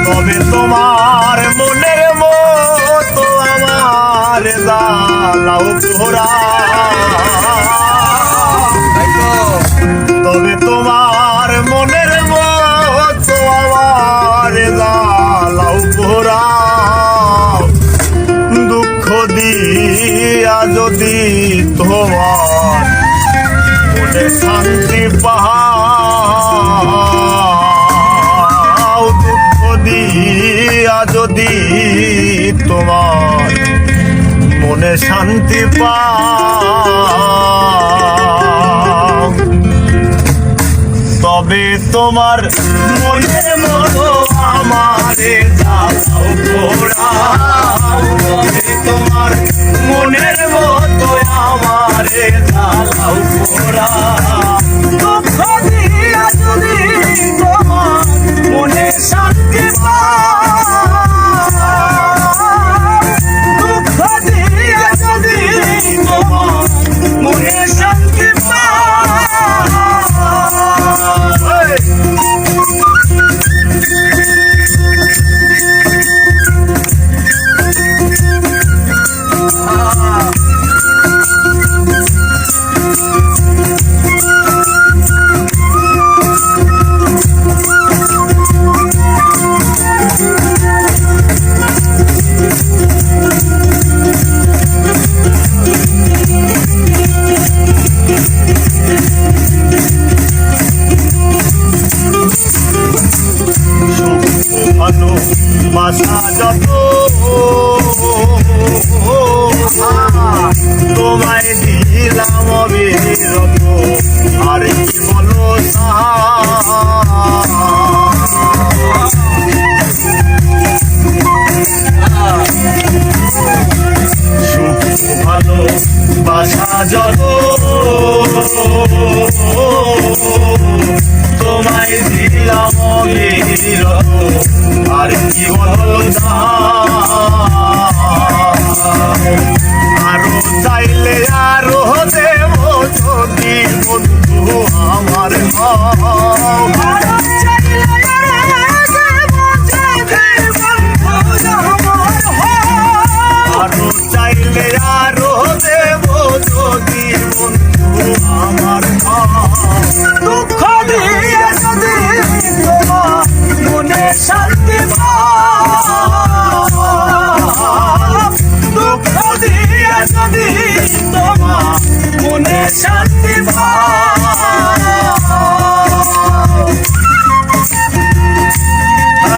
তবে তোমার মনের মতো আমার জ্বালাও পোড়া, তবে তোমার মনের মতো আমার জ্বালাও পোড়া। দুঃখ দিয়া যদি তোমার মনে শান্তি পাও, দুঃখ দিয়া যদি তোমার মনে শান্তি পাও, তবে তোমার মনের মতো আমারে জ্বালাও পোড়াও, তবে তোমার মনের মতো আমারে জ্বালাও পোড়াও। দুঃখ দিয়া যদি তোমার মনে শান্তি পাও, দুঃখ দিয়া যদি তোমার মনে শান্তি পাও। ভালোবাসা যত তোমায় দিলাম অবিরত, আর কি বলো সুখ ভালোবাসা যত তোমায় দিলাম অবিরত, আর কি বলো আরো চাইলে আরো দেব যদি বন্ধু আমার আরো চাইলে আরো দেব যদি বন্ধু আমার দুঃখ দিয়ে যদি তোমার মনে শান্তি পাও, দুঃখ দিয়ে যদি তোমার মনে শান্তি